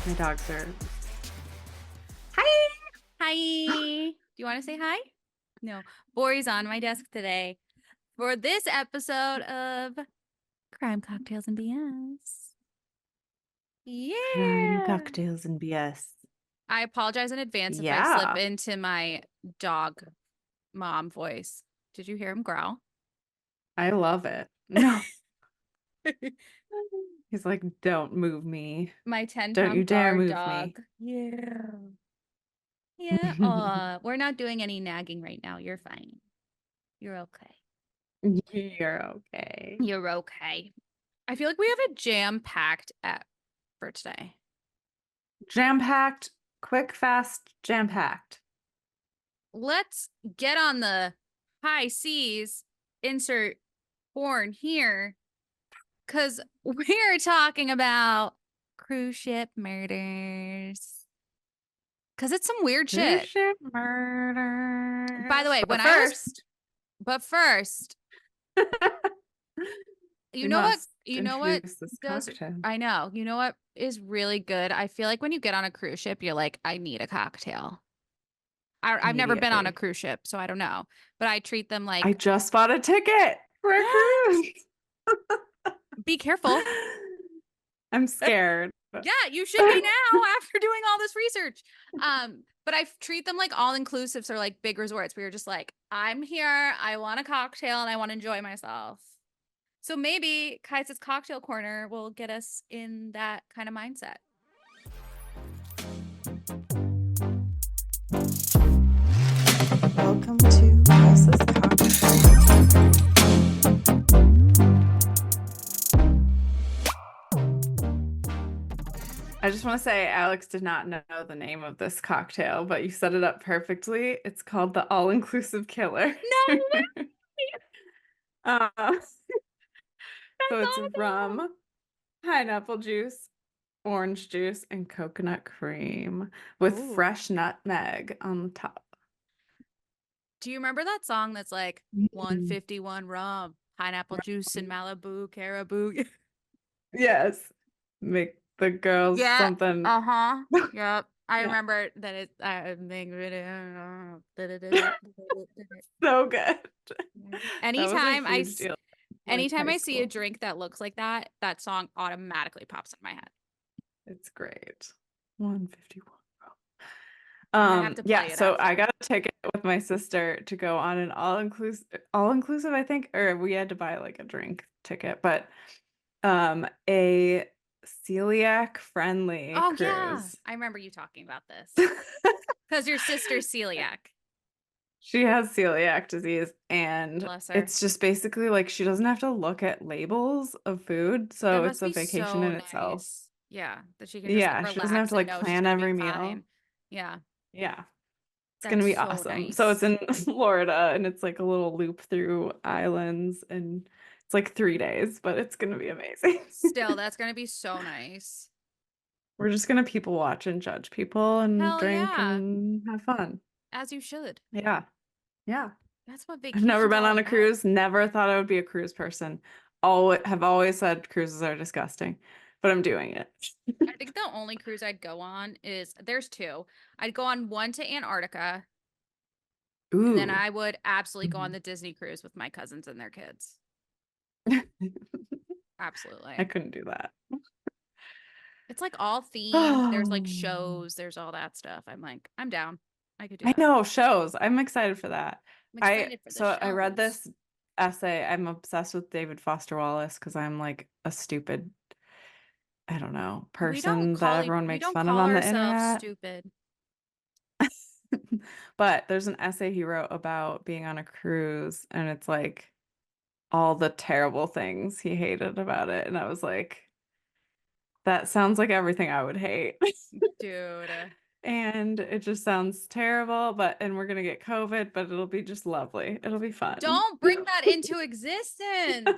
My dogs are. Hi. Hi. Do you want to say hi? No. Bori's on my desk today for this episode of Crime Cocktails and BS. Crime, Yeah. cocktails, and BS. I apologize in advance if I slip Yeah. into my dog mom voice. Did you hear him growl? I love it. No. He's like, don't move me. My Don't you 10-pound dare guard move me. dog. Yeah. Yeah. We're not doing any nagging right now. You're fine. You're okay. You're okay. You're okay. I feel like we have a jam-packed app for today. Jam-packed, quick, fast, jam-packed. Let's get on the high seas, insert porn here, because we're talking about cruise ship murders. Because it's some weird Cruise shit. ship murders. By the way, But first, but first, we must you know what introduce this does, cocktail. I know, you know what is really good? I feel like when you get on a cruise ship, you're like, I need a cocktail. I've never been on a Immediately. cruise ship, so I don't know. But I treat them I like, just bought a ticket for a cruise. be careful. I'm scared. Yeah, you should be now after doing all this research. But I treat them like all inclusives or like big resorts. We were just like, I'm here, I want a cocktail, and I want to enjoy myself. So maybe Kais's cocktail corner will get us in that kind of mindset. Welcome to Kais's Cocktail. I just want to say Alex did not know the name of this cocktail, but you set it up perfectly. It's called the All-Inclusive Killer. No way! Uh, so it's That's awesome. rum, pineapple juice, orange juice, and coconut cream with Ooh. fresh nutmeg on the top. Do you remember that song that's like Mm. 151 rum, pineapple juice, and Malibu, Caribou? Yes. Make the girls Yeah. something. Uh-huh. Yep. I Yeah. remember that it's So good. anytime That was a huge deal. anytime High I see a school. drink that looks like that, that song automatically pops in my head. It's great. 151. I'm gonna have to play it So I after. got a ticket with my sister to go on an all inclusive, I think, or we had to buy like a drink ticket, but a celiac friendly Oh yeah. cruise. I remember you talking about this. Because your sister's celiac. She has celiac disease, and Bless her. it's just basically like she doesn't have to look at labels of food, That so it's must a be vacation so in itself. nice. Yeah. That she can just like Yeah, she doesn't have relax to and like know she's plan gonna be every meal. fine. Yeah. Yeah. It's gonna That's be so awesome. So it's nice. in Florida and it's like a little loop through islands and it's like 3 days, but it's gonna be amazing. Still, that's gonna be so nice. We're just gonna people watch and judge people and Hell drink yeah. and have fun. As you should. Yeah. Yeah. That's what I've never vacation's been all on a about. cruise, never thought I would be a cruise person. Have always said cruises are disgusting, but I'm doing it. I think the only cruise I'd go on is there's two. I'd go on one to Antarctica, and then Ooh. I would absolutely go on the Disney cruise with my cousins and their kids. Absolutely. I couldn't do that. It's like all themed. There's like Oh. shows, there's all that stuff. I'm like, I'm down. I could do I that. know, shows. I'm excited for that. I'm excited for the I read shows. this essay. I'm obsessed with David Foster Wallace because I'm like a stupid, I don't know, person that everyone We makes don't fun of call on the ourselves internet. stupid. But there's an essay he wrote about being on a cruise, and it's like all the terrible things he hated about it. And I was like, that sounds like everything I would hate. Dude. And it just sounds terrible, and we're gonna get COVID, but it'll be just lovely. It'll be fun. Don't bring that into existence.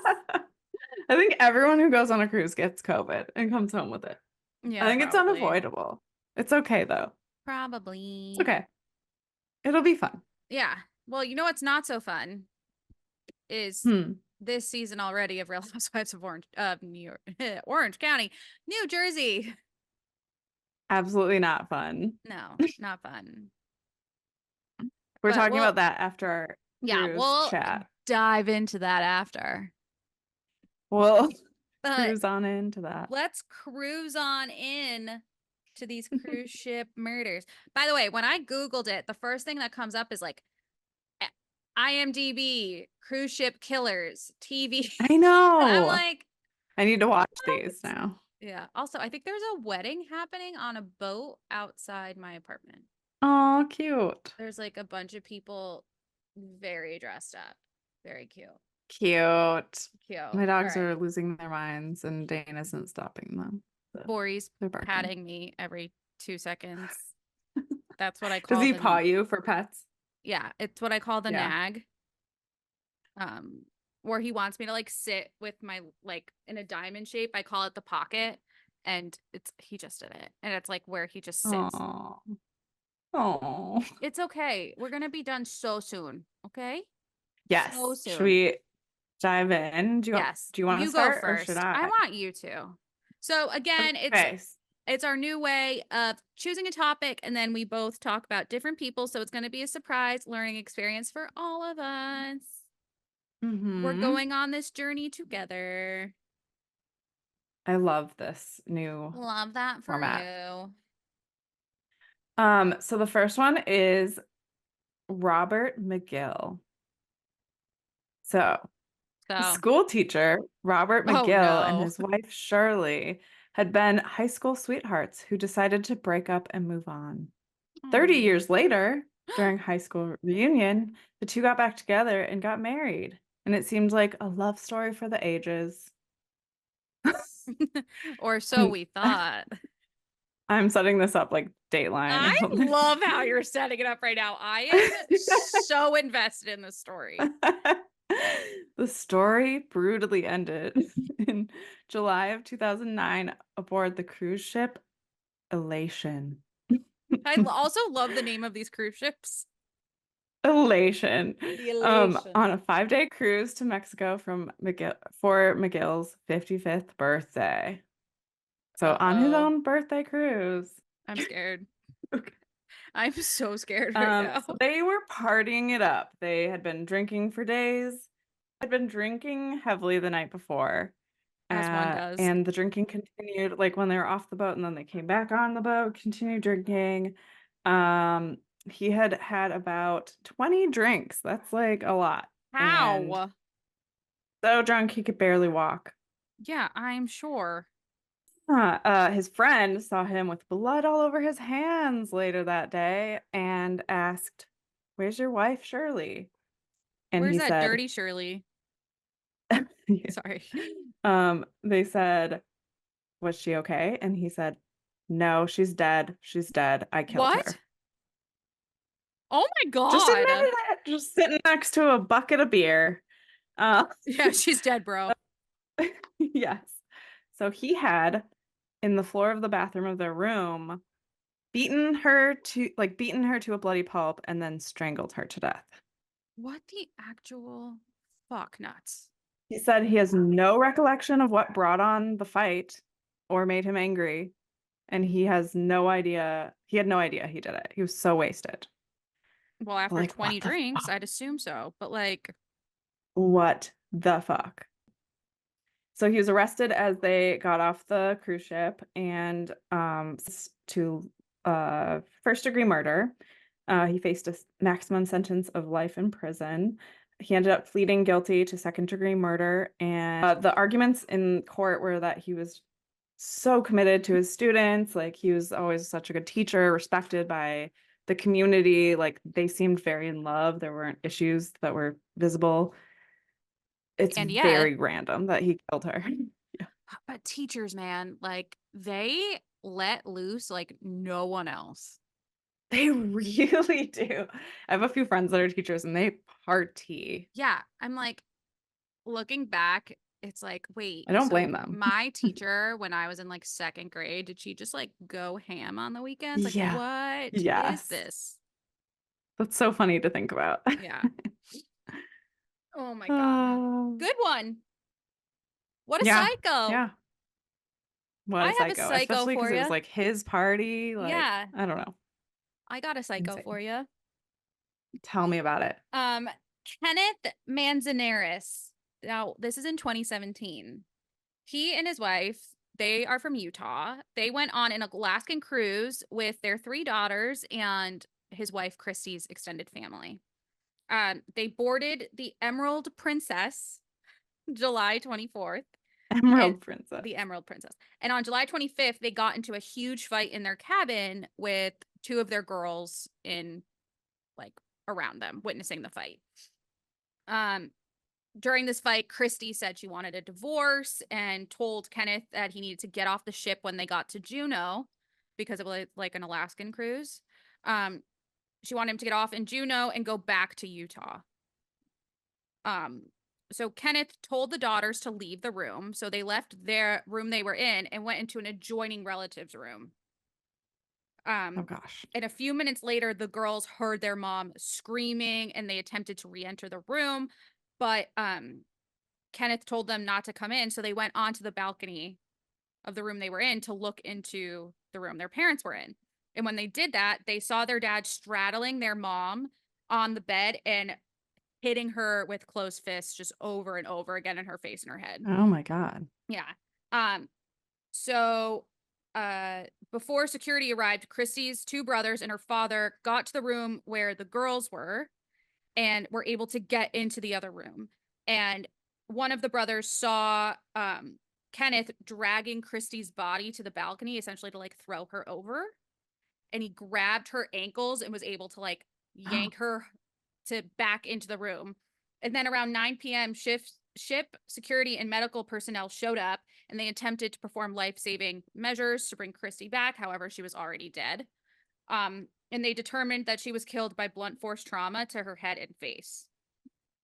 I think everyone who goes on a cruise gets COVID and comes home with it. I Yeah, think it's probably. unavoidable. It's okay though. Probably. It's okay. It'll be fun. Yeah. Well, you know what's not so fun is Hmm. this season already of Real Housewives of Orange New York, Orange County, New Jersey. Absolutely not fun. No, not fun. We're But talking about that after our yeah, cruise we'll chat. dive into that after. We'll But cruise on into that. let's cruise on in to these cruise ship murders. By the way, when I Googled it, the first thing that comes up is like IMDb, cruise ship killers, TV. I And I'm know. like, I need to watch what? these now. Yeah. Also, I think there's a wedding happening on a boat outside my apartment. Oh, cute. There's like a bunch of people very dressed up. Very cute. Cute. Cute. My All dogs right. are losing their minds and Dane isn't stopping them. So Bori's they're barking. patting me every 2 seconds. That's what I Does call he paw the you for pets? yeah, it's what I call the Yeah. nag. Where he wants me to like sit with my like in a diamond shape. I call it the pocket. And it's he just did it. And it's like where he just sits. Oh. Oh. It's okay. We're gonna be done so soon. Okay? So Yes. Should soon. we dive in? Yes. Do you want to You go start or should first. I I? want you to. So again, Okay. it's our new way of choosing a topic and then we both talk about different people. So it's gonna be a surprise learning experience for all of us. We're Mm-hmm. going on this journey together. I love this new Love that for format. you. So the first one is Robert McGill. So So, school teacher Robert oh McGill and no. his wife Shirley had been high school sweethearts who decided to break up and move on. 30 Oh. years later, during high school reunion, the two got back together and got married. And it seemed like a love story for the ages. Or so we thought. I'm setting this up like Dateline or I something. love how you're setting it up right now. I am so invested in this story. The story brutally ended in July of 2009 aboard the cruise ship Elation. I also love the name of these cruise ships. Elation. The On elation. a 5-day cruise to Mexico for McGill's 55th birthday. So on his Uh-oh. own birthday cruise. I'm scared. Okay. I'm so scared right now. So they were partying it up. They had been drinking for days, had been drinking heavily the night before. As one does. And the drinking continued like when they were off the boat and then they came back on the boat, continued drinking. Um, he had had about 20 drinks. That's like a lot. And How? so drunk he could barely walk. Yeah, I'm sure. His friend saw him with blood all over his hands later that day and asked, "Where's your wife, Shirley?" And Where's he that said, dirty Shirley? Sorry. they said, "Was she okay?" And he said, "No, she's dead. She's dead. I killed What? her." Oh my Just God. admitted it, just sitting next to a bucket of beer. Uh, Yeah, she's dead, bro. yes. So he had in the floor of the bathroom of their room beaten her to a bloody pulp and then strangled her to death. What the actual fuck nuts? He said he has no recollection of what brought on the fight or made him angry, and he has no idea. He had no idea he did it. He was so wasted. Well, after Like, 20 what the drinks, fuck? I'd assume so. But like, What the fuck? So he was arrested as they got off the cruise ship and to first degree murder. He faced a maximum sentence of life in prison. He ended up pleading guilty to second degree murder. And the arguments in court were that he was so committed to his students. Like he was always such a good teacher, respected by the community. Like they seemed very in love. There weren't issues that were visible. It's and yet, very random that he killed her. but teachers, man, like they let loose like no one else. They really do. I have a few friends that are teachers and they party. Yeah, I'm like looking back, it's like, wait, I don't blame so them. my teacher when I was in like second grade, did she just like go ham on the weekends? Like, Yeah. what is Yes. this? That's so funny to think about. Yeah. Oh my God. Uh, Good one. What a yeah. psycho. Yeah. What I a have a psycho, psycho especially for because it was you. like his party. Like, Yeah, I don't know. I got a psycho for Insane. you. Tell me about it. Um, Kenneth Manzanares. Now, this is in 2017. He and his wife, they are from Utah. They went on an Alaskan cruise with their three daughters and his wife Christy's extended family. They boarded the Emerald Princess July 24th and Emerald Princess. the Emerald Princess. And on July 25th, they got into a huge fight in their cabin with two of their girls in like around them, witnessing the fight. Um, During this fight, Christy said she wanted a divorce and told Kenneth that he needed to get off the ship when they got to Juneau because it was like an Alaskan cruise. Um, she wanted him to get off in Juneau and go back to Utah. Um, so Kenneth told the daughters to leave the room. So they left their room they were in and went into an adjoining relative's room. Oh gosh. And a few minutes later, the girls heard their mom screaming and they attempted to re-enter the room, but Kenneth told them not to come in, so they went onto the balcony of the room they were in to look into the room their parents were in. And when they did that, they saw their dad straddling their mom on the bed and hitting her with closed fists just over and over again in her face and her head. Oh my God. Yeah. Um, so before security arrived, Christy's two brothers and her father got to the room where the girls were and were able to get into the other room. And one of the brothers saw Kenneth dragging Christy's body to the balcony, essentially to like throw her over. And he grabbed her ankles and was able to like yank her to back into the room. And then around 9 p.m., ship security and medical personnel showed up and they attempted to perform life-saving measures to bring Christy back. However, she was already dead. And they determined that she was killed by blunt force trauma to her head and face.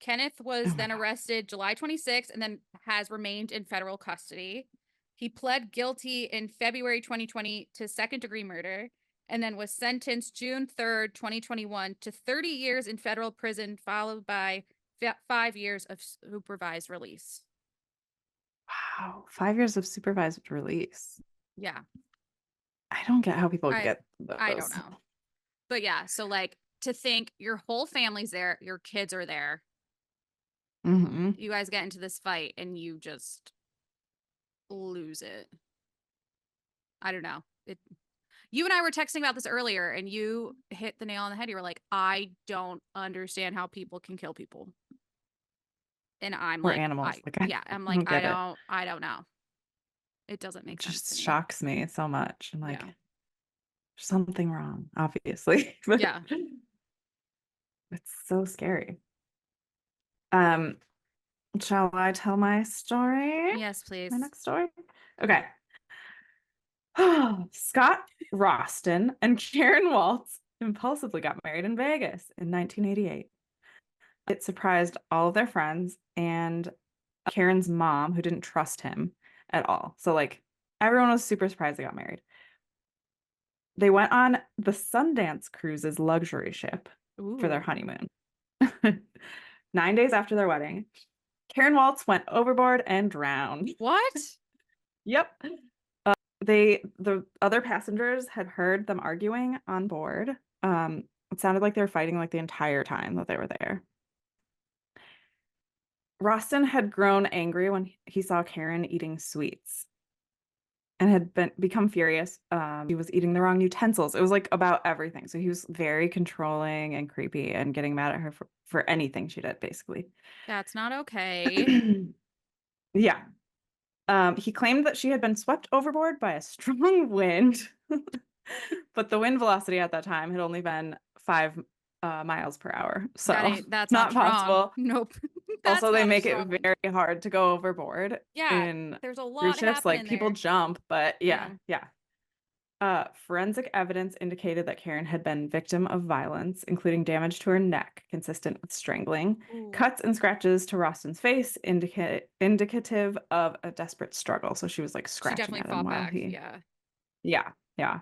Kenneth Oh was my then God. arrested July 26th and then has remained in federal custody. He pled guilty in February 2020 to second-degree murder and then was sentenced June 3rd, 2021 to 30 years in federal prison, followed by 5 years of supervised release. Wow. 5 years of supervised release. Yeah, I don't get how people I get I don't those. know. But yeah, so like to think your whole family's there, your kids are there, Hmm. you guys get into this fight and you just lose it. I don't know. You and I were texting about this earlier and you hit the nail on the head. You were like, I don't understand how people can kill people. And I'm Or like, animals. Like, I I'm like, don't get it. I don't know. It doesn't It make sense to just me. shocks me so much. And like, Yeah. there's something wrong, obviously. But Yeah. it's so scary. Um, shall I tell my story? Yes, My please. next story? Okay. Scott Roston and Karen Waltz impulsively got married in Vegas in 1988. It surprised all of their friends and Karen's mom, who didn't trust him at all. So, like, everyone was super surprised they got married. They went on the Sundance Cruises luxury ship for their Ooh. honeymoon. 9 days after their wedding, Karen Waltz went overboard and drowned. What? Yep. The other passengers had heard them arguing on board. It sounded like they were fighting like the entire time that they were there. Roston had grown angry when he saw Karen eating sweets and had become furious. He was eating the wrong utensils. It was like about everything. So he was very controlling and creepy and getting mad at her for anything she did, basically. That's not okay. Yeah. He claimed that she had been swept overboard by a strong wind, but the wind velocity at that time had only been 5 miles per hour. So That's not not strong. possible. Nope. That's Also, they not a make strong it wind. very hard to go overboard Yeah, in there's a cruise lot ships. Like happening people there. jump, but yeah, Yeah. yeah. Forensic evidence indicated that Karen had been victim of violence, including damage to her neck, consistent with strangling, Ooh. cuts and scratches to Roston's face, indicative of a desperate struggle. So she was like She scratching definitely at him fought while back. he, Yeah. yeah, yeah.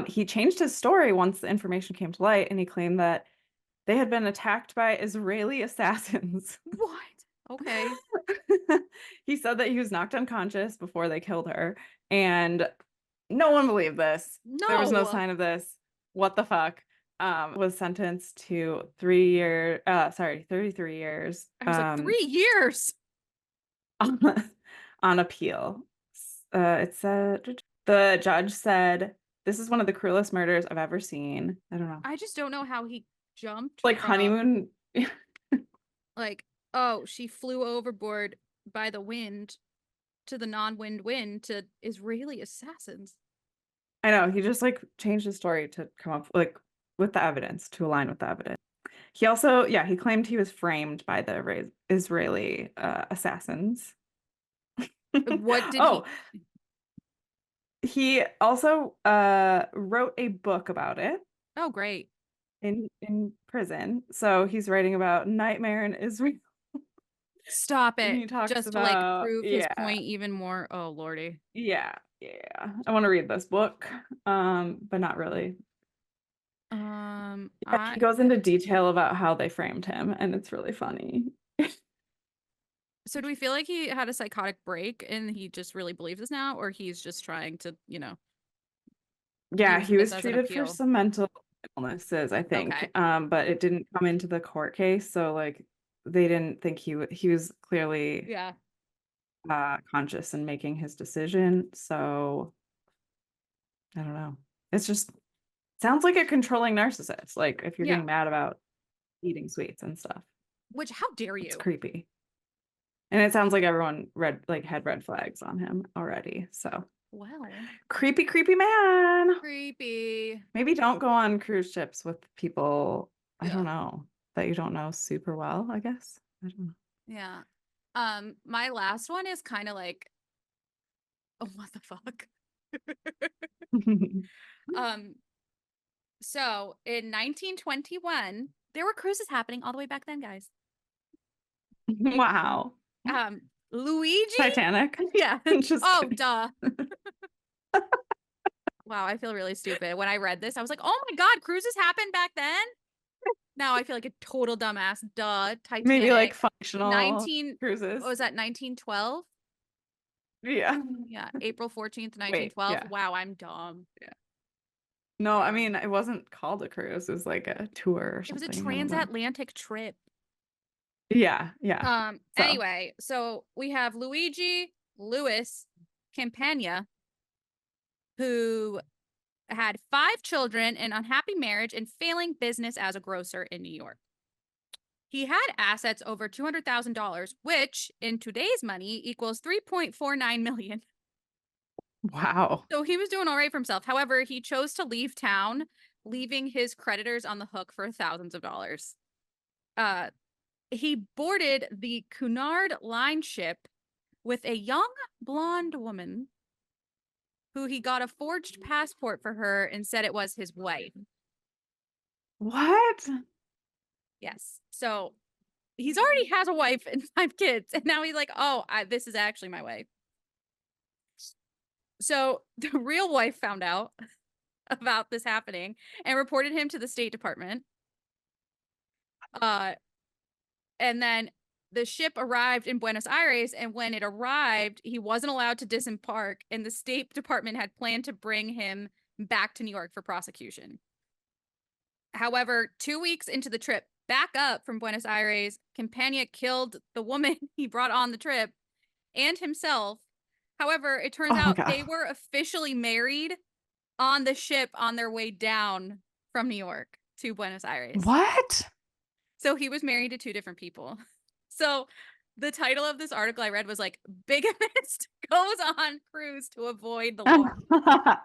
He changed his story once the information came to light, and he claimed that they had been attacked by Israeli assassins. What? Okay. He said that he was knocked unconscious before they killed her, and no one believed this. There was no No. sign of this. What the fuck? Was sentenced to 33 years, I was like, 3 years. on, on appeal. It said the judge said this is one of the cruelest murders I've ever seen. I don't know. I just don't know how he jumped Like from honeymoon. like, oh, she flew overboard by the wind to the non-wind wind to Israeli assassins. I know, he just like changed his story to come up like with the evidence to align with the evidence. He also, yeah, he claimed he was framed by the Israeli assassins. What did Oh, he? he also wrote a book about it Oh, great. in prison. So he's writing about Nightmare in Israel. Stop And it. he talks Just to like about, prove his yeah, point even more. Oh, Lordy. yeah. I want to read this book, but not really. Yeah, he I goes into detail about how they framed him, and it's really funny. so do we feel like he had a psychotic break and he just really believes this now, or he's just trying to, Yeah, use he this was as an treated for appeal? some mental illnesses, I Okay. think, but it didn't come into the court case, so like they didn't think he was clearly Yeah. conscious in making his decision. So I don't know. It's just sounds like a controlling narcissist. Like if you're Yeah. getting mad about eating sweets and stuff, Which, how dare it's you? creepy. And it sounds like everyone had red flags on him already. So Well, creepy man. creepy. Maybe don't go on cruise ships with people, I don't Yeah. know, that you don't know super well, I guess. I don't Yeah. My last one is kind of like, oh, what the fuck? know. Um, so in 1921, there were cruises happening all the way back then, guys. Wow. Luigi? Titanic. Yeah. Just Oh, kidding. duh. Wow, I feel really stupid. When I read this, I was like, oh my God, cruises happened back then? Now I feel like a total dumbass. Duh. Maybe like Titanic. functional What cruises. was that, 1912? Yeah. Yeah, April 14th, Wait, 1912. yeah. Wow, I'm dumb. Yeah. No, I Um, mean, it wasn't called a cruise. It was like a tour or it was a something. I don't know. transatlantic trip. Yeah. So, Anyway, so we have Luigi Louis Campagna, who had 5 children, an unhappy marriage, and failing business as a grocer in New York. He had assets over $200,000, which in today's money equals 3.49 million. wow. So he was doing all right for himself. However, he chose to leave town, leaving his creditors on the hook for thousands of dollars. Uh, he boarded the Cunard line ship with a young blonde woman who he got a forged passport for her and said it was his wife. What? Yes. So he's already has a wife and 5 kids, and now he's like, oh, this is actually my wife. So the real wife found out about this happening and reported him to the State Department. And then the ship arrived in Buenos Aires, and when it arrived, he wasn't allowed to disembark, and the State Department had planned to bring him back to New York for prosecution. However, 2 weeks into the trip back up from Buenos Aires, Campagna killed the woman he brought on the trip and himself. However, it turns Oh my out God. they were officially married on the ship on their way down from New York to Buenos Aires. What? So he was married to 2 different people. So the title of this article I read was like, Bigamist goes on cruise to avoid the law.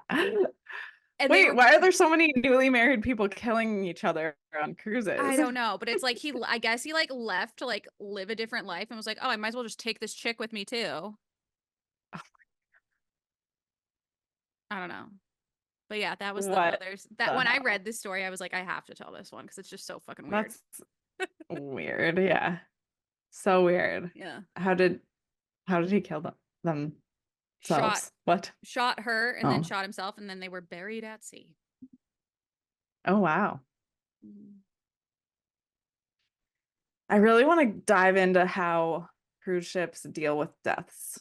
And they Wait, were, why are there so many newly married people killing each other on I cruises? don't know, but it's like I guess he like left to like live a different life and was like, oh, I might as well just take this chick with me too. I don't know. But yeah, that was the What others. That the when I hell? read this story, I was like, I have to tell this one because it's just so fucking weird. That's weird. Yeah. So weird. Yeah. How did he kill Shot themselves? What? shot her and then Oh. shot himself, and then they were buried at sea. Oh wow. Mhm. I really want to dive into how cruise ships deal with deaths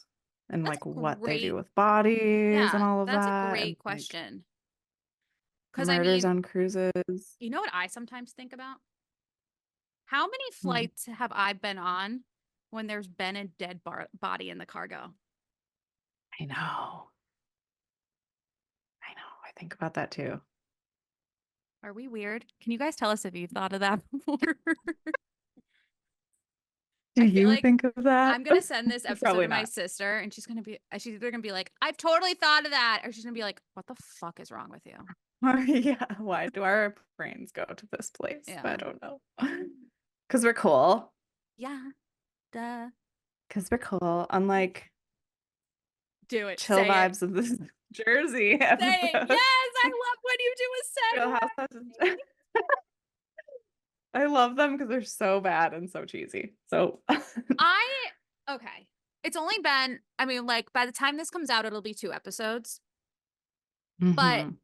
and That's like a what they do great, with bodies and yeah, all of that's a that and great like question. Because I murders mean, on cruises. you know what I sometimes think about? How many Hmm. flights have I been on when there's been a dead body in the cargo? I know. I know. I think about that too. Are we weird? Can you guys tell us if you've thought of that before? Do I feel you like think of that? I'm gonna send this episode Probably to my not. sister, and she's either gonna be like, "I've totally thought of that," or she's gonna be like, "What the fuck is wrong with you?" Yeah. Why do our brains go to this place? I Yeah, don't know. Because we're cool. yeah, duh. Because we're cool. Unlike Do it. chill Say it. vibes of this Jersey Say it. episode. Yes, I love when you do a Real segue. Housewives. I love them because they're so bad and so cheesy. So I okay. It's only been, I mean, like by the time this comes out, it'll be 2 episodes. But Mhm.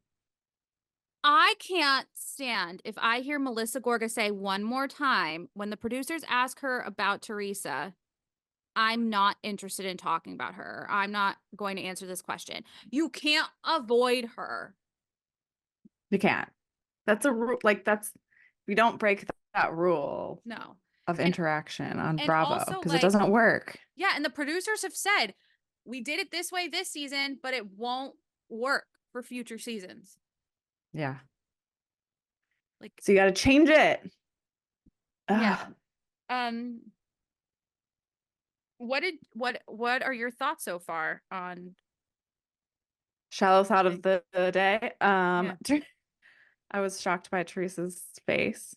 I can't stand if I hear Melissa Gorga say one more time when the producers ask her about Teresa, I'm not interested in talking about her. I'm not going to answer this question. You can't avoid her. You can't. That's a rule. Like that's we don't break that rule No. of And interaction on and Bravo also because it like, doesn't work. yeah, and the producers have said we did it this way this season, but it won't work for future seasons. Yeah. Like, So you got to change it. yeah. Ugh. Um, what are your thoughts so far on Shallow thought Tuesday? of the day. Yeah. I was shocked by Teresa's face.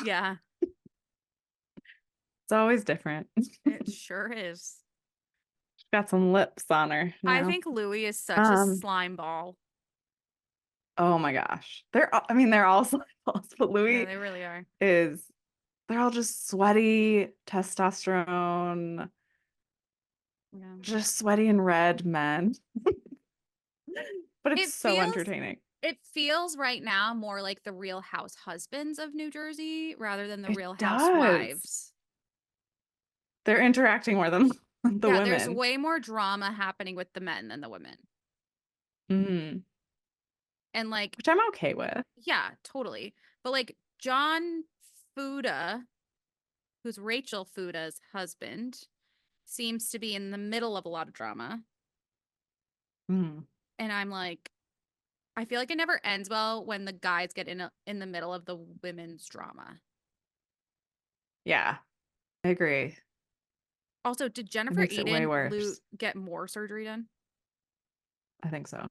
Yeah, It's always different. She's it sure is. got some lips on her I now. think Louis is such a Um, slime ball. oh my gosh. I mean, they're all balls, but Yeah, Louis they really are. is, they're all just sweaty testosterone, Yeah. just sweaty and red men. But it's It so feels entertaining. it feels right now more like the Real House Husbands of New Jersey rather than the It Real does. Housewives. They're interacting more than the Yeah, there's women. way more drama happening with the men than the women. Hmm. And like, Which I'm okay with. yeah, totally. But like John Fuda, who's Rachel Fuda's husband, seems to be in the middle of a lot of drama. Mhm. And I'm like, I feel like it never ends well when the guys get in the middle of the women's drama. Yeah, I agree. Also, did It Jennifer makes it way Eden worse. get more surgery done? I think so.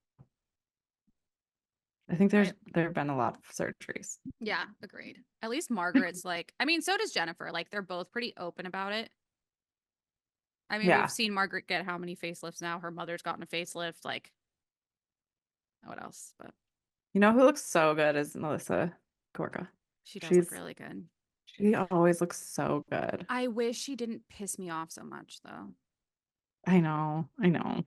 I think I there have been a lot of surgeries. Yeah, agreed. At least Margaret's like, I mean, so does Jennifer. Like they're both pretty open about it. I mean, we've Yeah. seen Margaret get how many facelifts now? Her mother's gotten a facelift. Like, what else? But You know who looks so good is Melissa Gorga. she does look She's really good. she always looks so good. I wish she didn't piss me off so much, though. I know. I know.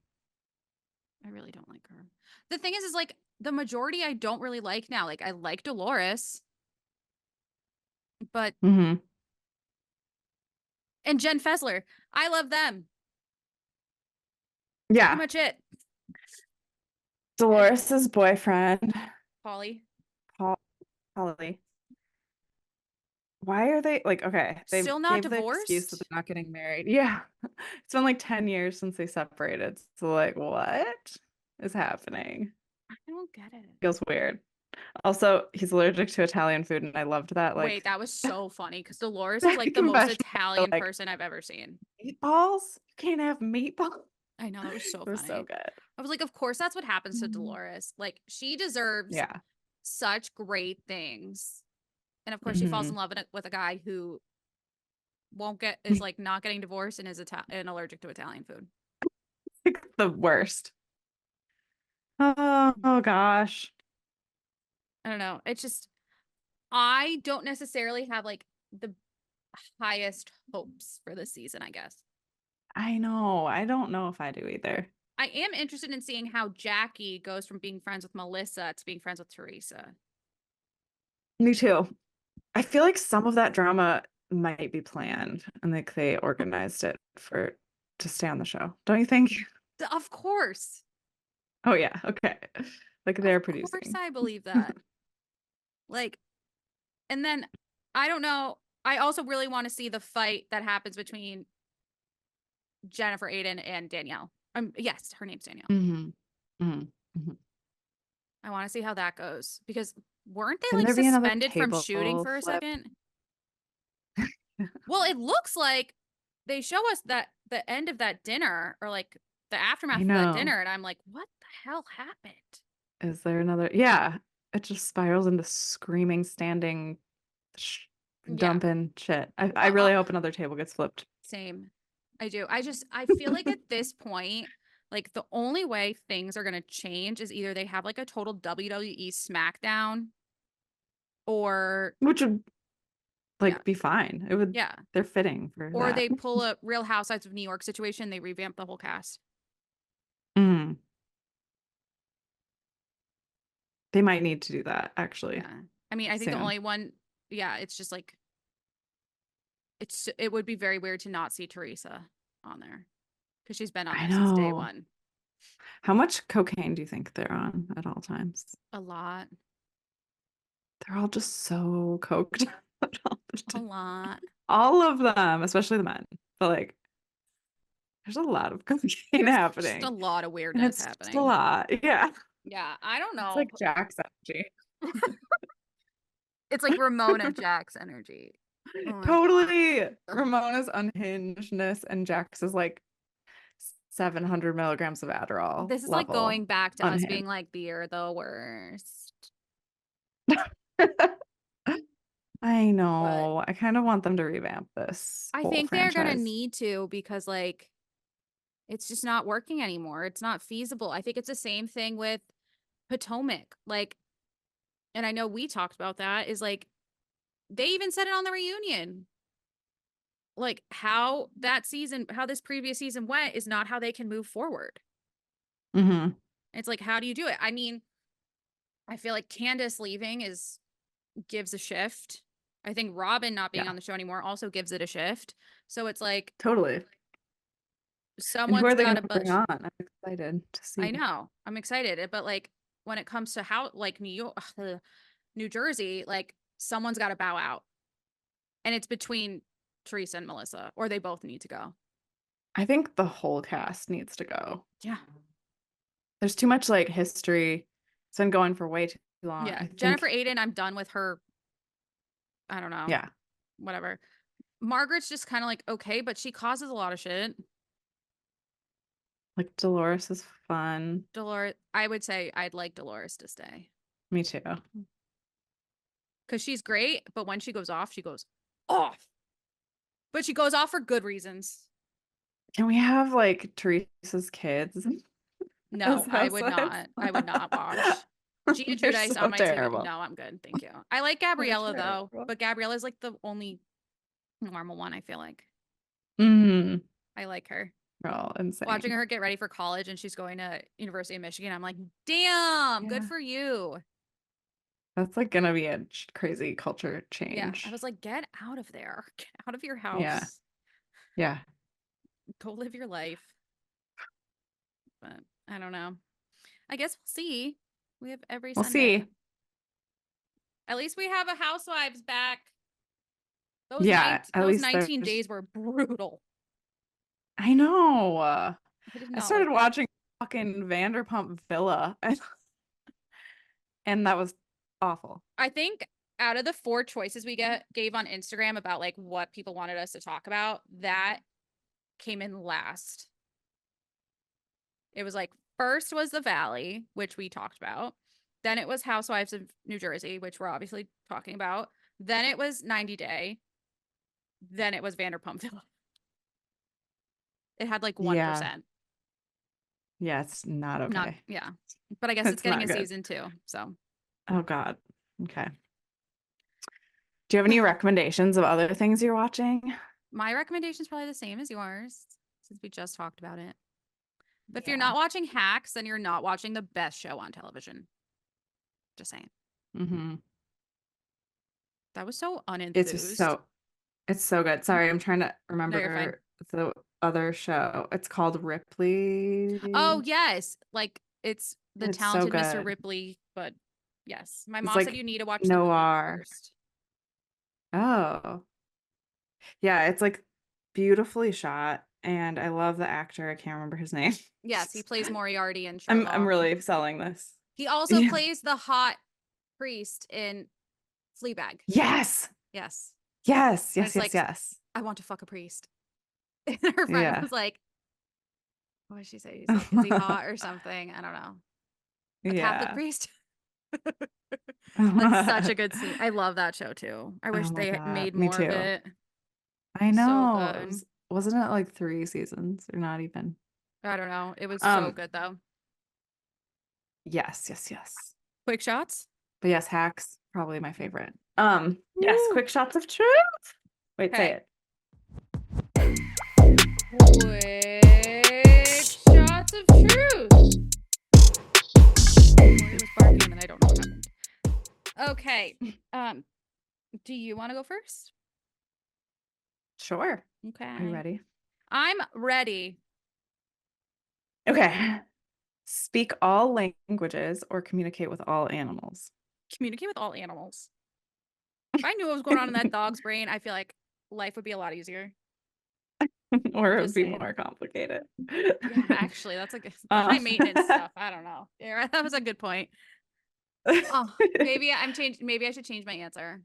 I really don't like her. The thing is like the majority I don't really like now. Like I like Dolores, but Hmm. and Jen Fessler, I love them. Pretty Yeah. much it. And Dolores's boyfriend, Polly, Paul Polly. Why are they like okay, they still not gave the excuse that divorced. they're not getting married. Yeah. It's been like 10 years since they separated. So like what is happening? I don't get it. Feels weird. Also, he's allergic to Italian food, and I loved that Wait, like that was so funny because Dolores is that like the most confession. Italian Like person I've ever seen. meatballs? You can't have meatballs. I know that was so It was so funny. good. I was like, of course that's what happens to Mhm. Dolores. Like she deserves Yeah. such great things. And of course she falls in Hmm. love with a guy who won't get is like not getting divorced and is and allergic to Italian food. Like the worst. Oh gosh. I don't know. It's just I don't necessarily have like the highest hopes for this season, I guess. I know. I don't know if I do either. I am interested in seeing how Jackie goes from being friends with Melissa to being friends with Teresa. Me too. I feel like some of that drama might be planned and like they organized it to stay on the show. Don't you think? Of course. Oh yeah, okay. Like they're Of course producing. I believe that. Like, and then I don't know. I also really want to see the fight that happens between Jennifer Aiden and Danielle. Yes, her name's Danielle. Hmm. Hmm. Hmm. I want to see how that goes because weren't they Can like there be another suspended from shooting table for a flip? second? Well, it looks like they show us that the end of that dinner or like the I aftermath of that know. dinner, and I'm like, what the hell happened? Is there another? Yeah, it just spirals into screaming, standing, sh Yeah. dumping shit. I Well, really hope another table gets flipped. same. I do. I feel like at this point, like the only way things are gonna change is either they have like a total WWE SmackDown or Which would yeah, like be fine. It would, yeah. they're fitting for Or that. they pull a Real Housewives of New York situation, they revamp the whole cast. Mm, they might need to do that actually Yeah. I mean, I think the soon. only one, yeah, it's just like it would be very weird to not see Teresa on there because she's been on I there since day know. one. How much cocaine do you think they're on at all times? A lot. They're all just so coked all the A time. lot. All of them, especially the men. But like, there's a lot of cocaine There's just a happening, lot of and weirdness it's just a happening. lot. Yeah, Yeah, I don't it's know. like Jack's energy. It's like Ramona Jack's energy. Oh my God. Totally. Ramona's unhingedness and Jax's is like 700 milligrams of Adderall This is like level going back to us unhinged. being like, you're the worst. I But know. I kind of want them to revamp this I whole think they're gonna franchise. need to because like it's just not working anymore. It's not feasible. I think it's the same thing with Potomac. Like, and I know we talked about that, is like they even said it on the reunion. Like how that season, how this previous season went is not how they can move forward. Hmm. It's like, how do you do it? I mean, I feel like Candace leaving is gives a shift. I think Robin not being Yeah, on the show anymore also gives it a shift. So it's like totally. And who someone's are they got going to to bring push. on? I'm excited to I see. know. I'm excited. But like when it comes to how like New York, New Jersey, like someone's got to bow out. And it's between Teresa and Melissa, or they both need to go. I think the whole cast needs to go. Yeah. There's too much like history. It's been going for way too long. Yeah. I Jennifer think, Aiden, I'm done with her. I don't know. yeah, Whatever. Margaret's just kind of like, okay, but she causes a lot of shit. like Dolores is fun. Dolores, I would say I'd like Dolores to stay Me too. because she's great, but when she goes off. But she goes off for good reasons. Can we have like Teresa's kids as No, I would housewives? not. I would not watch. Gina They're Giudice so on my TV. terrible. No, I'm good. Thank you. I like They're Gabriella though, terrible. but Gabriella's like the only normal one, I feel like. Mm-hmm. I like her. They're all Watching insane. her get ready for college and she's going to University of Michigan, I'm like, damn, good Yeah. for you. That's like gonna be a crazy culture Yeah. I change. was like, get out of there. Get out of your Yeah. house. Yeah. Go live your life. But I don't know. I guess we'll see. We have every We'll Sunday. see. At least we have a Housewives back. Yeah. At Those least 19 there's, days were brutal. I know. I did I not started like it. watching fucking Vanderpump Villa and that was awful. I think out of the four choices we gave on Instagram about like what people wanted us to talk about, that came in last. It was like first was the Valley, which we talked about. Then it was Housewives of New Jersey, which we're obviously talking about. Then it was 90 Day. Then it was Vanderpump Villa. It had like Yeah. 1%. Yeah, it's not Not, okay. yeah. But I guess it's It's getting not a good. season two. So Oh God. Okay. Do you have any recommendations of other things you're watching? my recommendation is probably the same as yours since we just talked about it. But if you're Yeah. not watching Hacks, then you're not watching the best show on television. Just saying. Hmm. That was so It's just unenthused. so It's so good. Sorry, I'm trying to No, you're fine. remember the other show. It's called Oh, Ripley. yes. Like it's the It's so talented Mr. good. Ripley, but yes. My It's mom said like you need to watch the movie noir. first. Oh, yeah, it's like beautifully shot, and I love the actor. I can't remember his name. Yes, he plays Moriarty in I'm Sherlock. really selling this. He also Yeah. plays the hot priest in Fleabag. Yes. Yes. Yes. And Yes. it's Yes. like, Yes. I want to fuck a priest. And her friend Yeah. was like, what did she say? He's like, is he hot or something? I don't know. A Catholic Yeah. priest? That's such a good scene. I love that show too. I Oh wish my they God. made Me more of too. it. I So know. It good. was, wasn't it like 3 seasons or not even? I don't know. It was so Um, good though. yes, yes, yes. Quick shots. But yes, hacks, probably my favorite. Yes, Woo. quick shots of truth. Wait, say Okay. it. Quick shots of truth. Maury was barking and I don't know what happened. Okay. Um, do you want to go first? Sure. Are you Okay. ready? I'm ready. Okay. Speak all languages or communicate with all animals. Communicate with all animals. If I knew what was going on in that dog's brain, I feel like life would be a lot easier. Or it would Just be saying. more complicated. Yeah, actually, that's a good Um, high maintenance stuff. I don't know. Yeah, that was a good point. Oh, maybe I'm changed. Maybe I should change my answer.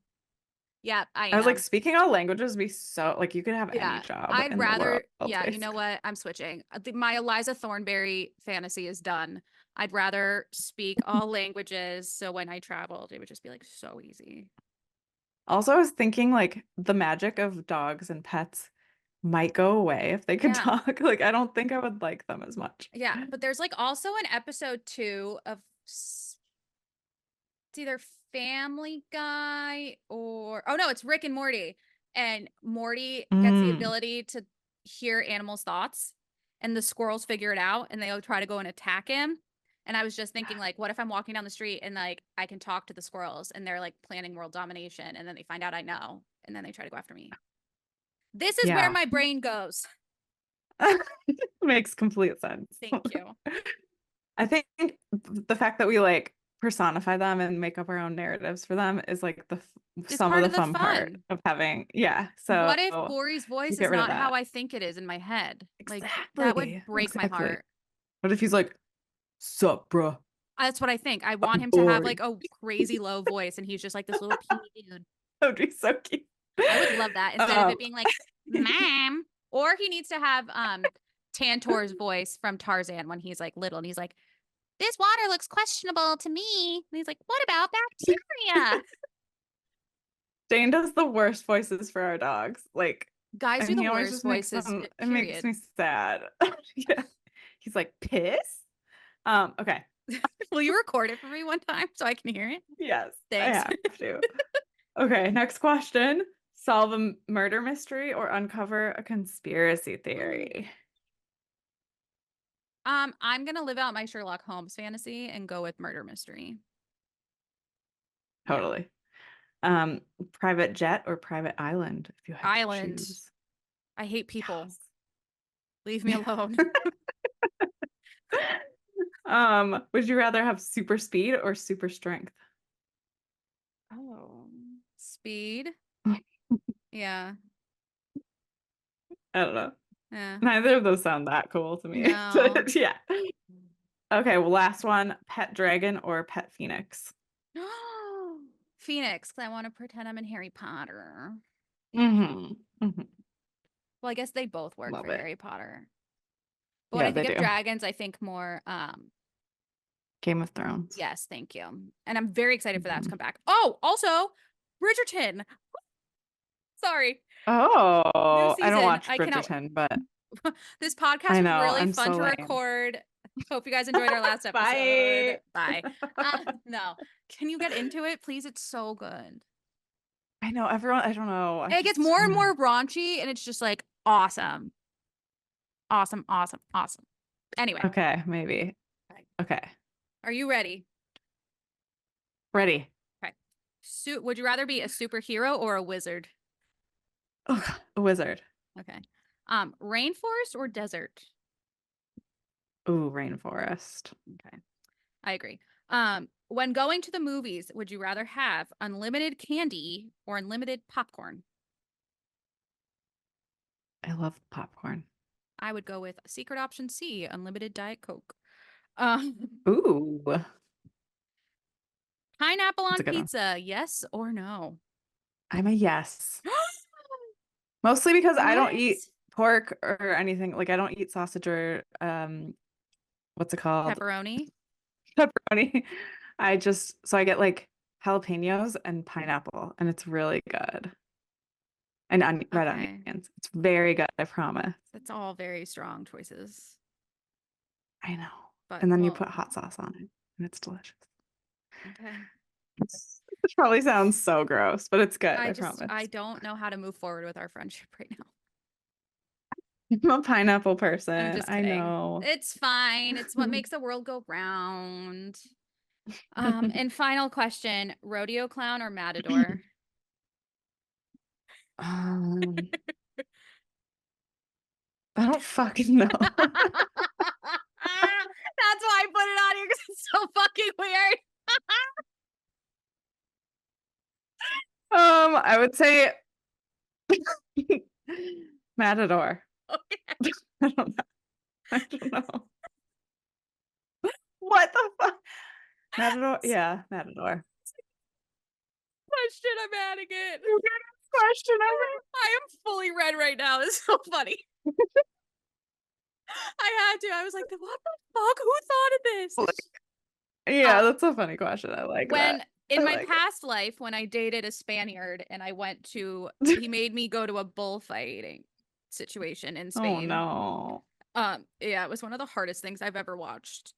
Yeah, I I was like, am. speaking all languages would be so like you could have any Yeah, job I'd in the world, rather. Yeah, you know basically. what? I'm switching. My Eliza Thornberry fantasy is done. I'd rather speak all languages. So when I traveled, it would just be like so easy. Also, I was thinking like the magic of dogs and pets might go away if they could Yeah. talk. Like, I don't think I would like them as much. Yeah. But there's like also an episode two of it's either Family Guy or oh no, it's Rick and Morty. And Morty gets the Mm, ability to hear animals' thoughts, and the squirrels figure it out, and they'll try to go and attack him. And I was just thinking, like, what if I'm walking down the street and like I can talk to the squirrels and they're like planning world domination, and then they find out I know, and then they try to go after me. This is where yeah. my brain goes. Makes complete sense. Thank you. I think the fact that we like personify them and make up our own narratives for them is like It's some of part the of the fun part fun. of having, yeah. What So if Bori's you voice is get rid of not how that. I think it is in my head? Like that would Exactly. break my Exactly. heart. What if he's like, sup, bro? That's what I think. I want I'm him to have like boring. a crazy low voice and he's just like this little puny dude. That would be so cute. I would love that instead of it Um, being like, "Ma'am," or he needs to have Tantor's voice from Tarzan when he's like little and he's like, "This water looks questionable to me." And he's like, "What about bacteria?" Dane does the worst voices for our dogs. Like, Guys do and the he always worst just makes voices, them, it makes period. me sad. Yeah. He's like, piss? Okay. Will you record it for me one time so I can hear it? Yes, I Thanks. have to. Okay, next question. Solve a murder mystery or uncover a conspiracy theory. I'm gonna live out my Sherlock Holmes fantasy and go with murder mystery. Yeah. Totally. Um, Private jet or private island if you had to Island. choose. I hate people. Leave me Yes. alone. Would you rather have super speed or super strength? Oh. Speed. I Yeah. don't know. Yeah. Neither of those sound that cool to me. No. Yeah. Okay, well, last one, pet dragon or pet phoenix? Phoenix, because I want to pretend I'm in Harry Potter. Mm-hmm. Mm-hmm. Well, I guess they both work for Love it. Harry Potter. But when Yeah, I they think of do. dragons, I think more Game of Thrones. yes, thank you. And I'm very excited for that to Mhm. come back. Oh, also Bridgerton. Sorry. New Oh, I don't season. watch I cannot Bridgerton, but this podcast I was know. really I'm fun so to lame. record. Hope you guys enjoyed our last episode. Bye. Bye. No. Can you get into it, please? It's so good. I know everyone, I don't know. I And it gets just more and more raunchy, and it's just like awesome. Awesome, awesome, awesome. Anyway, Okay, maybe. okay. Okay. Are you ready? Ready. Okay. Would you rather be a superhero or a wizard? Oh, a wizard. Okay. Rainforest or desert? Ooh, rainforest. Okay. I agree. When going to the movies, would you rather have unlimited candy or unlimited popcorn? I love popcorn. I would go with secret option C, unlimited Diet Coke. Um, Ooh, Pineapple that's on a good one. pizza, yes or no? I'm a yes. Mostly because I don't What? eat pork or anything. Like I don't eat sausage or what's it called? Pepperoni? Pepperoni. So I get like jalapenos and pineapple, and it's really good. And red Okay. onions. It's very good, I promise. That's all very strong choices. I know. But, And then you well, put hot sauce on it, and it's delicious. okay. It probably sounds so gross, but it's good, I I promise. don't know how to move forward with our friendship right now. I'm a pineapple I'm person. just I kidding. know. It's fine. It's what makes the world go round. And final question, rodeo clown or matador? Um, I don't fucking know. That's why I put it on here because it's so fucking weird. I would say Matador. Okay. I don't know. I don't know. What the fuck? Matador? Yeah, Matador. Question, I'm adding it. Question I am fully red right now. It's so funny. I had to. I was like, what the fuck? Who thought of this? ever. Yeah, Uh, that's a funny question. I like that. when in I my like it. past life, when I dated a Spaniard and he made me go to a bullfighting situation in Oh Spain. no. Yeah, it was one of the hardest things I've ever watched.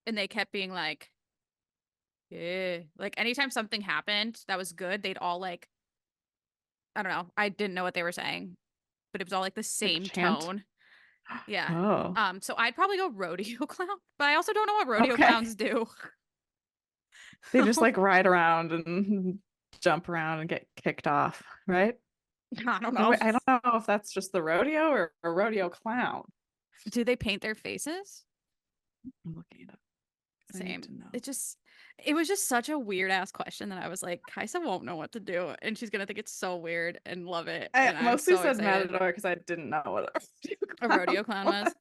And they kept being like, yeah. Like anytime something happened that was good, they'd all like, I don't know. I didn't know what they were saying, but it was all like the Like same chant. tone. Yeah. Oh, So I'd probably go rodeo clown, but I also don't know what rodeo okay. clowns do. They just like ride around and jump around and get kicked off, right? I don't Oh, know. wait, I don't know if that's just the rodeo or a rodeo clown. Do they paint their faces? I'm looking it up because I need Same. to know. It was just such a weird ass question that I was like, Kaisa won't know what to do, and she's gonna think it's so weird and love it, I and I'm mostly so said excited. Matador because I didn't know what a rodeo A clown rodeo clown was. was.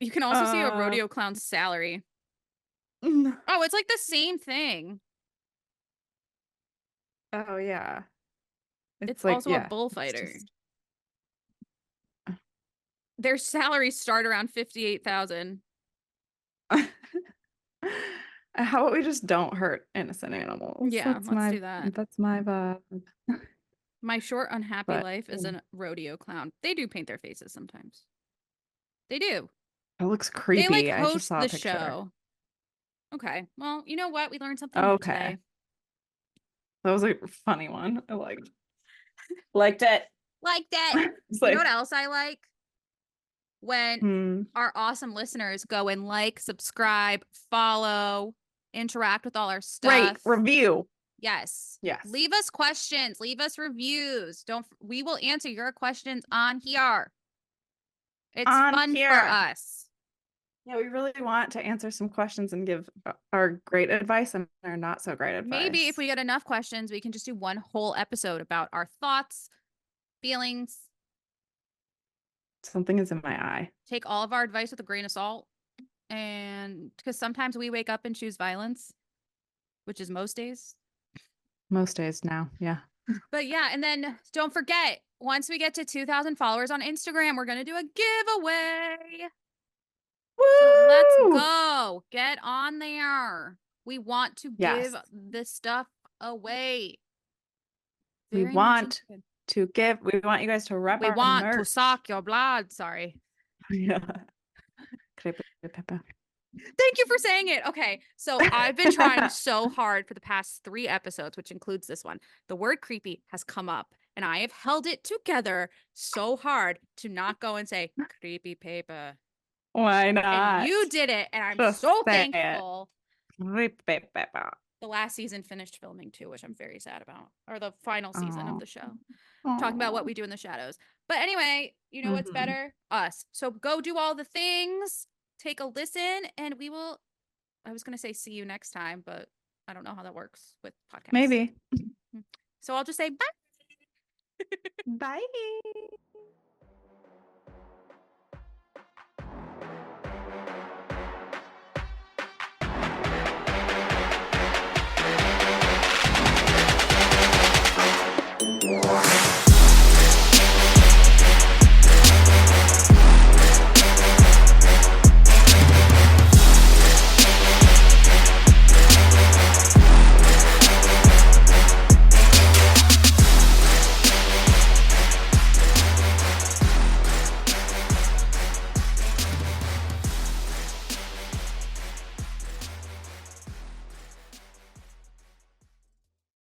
You can also see a Uh, rodeo clown's salary. mm, Oh, it's like the same thing. oh yeah. It's It's like, also a yeah, it's bullfighter. just Their salaries start around 58,000. how about we just don't hurt innocent animals? Yeah, let's do that. That's my vibe. My short unhappy But life is a rodeo clown. They do paint their faces sometimes. They do. it looks They like creepy. I just host saw a the picture. show. Okay. Well, you know what? We learned something new Okay. today. That was a funny one. I liked it. Like that. It's You know what like, else I like? When hmm, our awesome listeners go and like, subscribe, follow, interact with all our great stuff. review. Yes. Yes. Leave us questions, leave us reviews. We will answer your questions on here. It's On fun for here. us. Yeah, we really want to answer some questions and give our great advice and our not so great Maybe if advice. we get enough questions, we can just do one whole episode about our thoughts, feelings, Something is in my eye. take all of our advice with a grain of salt. And because sometimes we wake up and choose violence, which is most days. Most days now. Yeah. But yeah, and then don't forget, once we get to 2,000 followers on Instagram, we're going to do a giveaway. So let's Woo! go. Get on there. We want to give Yes. this stuff away. We Very much want interested. we want you guys to rep We our want to merch. suck your blood. Sorry. Yeah. Crepe Pepe. Thank you for saying it. Okay. So I've been trying so hard for the past 3 episodes, which includes this one. The word creepy has come up, and I have held it together so hard to not go and say creepy paper. Why And not? you did it, and I'm Just so say it. thankful. Crepe Pepe. The last season finished filming too, which I'm very sad about, or the final season of Oh. the show. talking about what Aw. we do in the shadows. But anyway, you know what's Mhm. better? Us. So go do all the things, take a listen, and we will. I was going to say see you next time, but I don't know how that works with podcasts. Maybe. So I'll just say bye. Bye.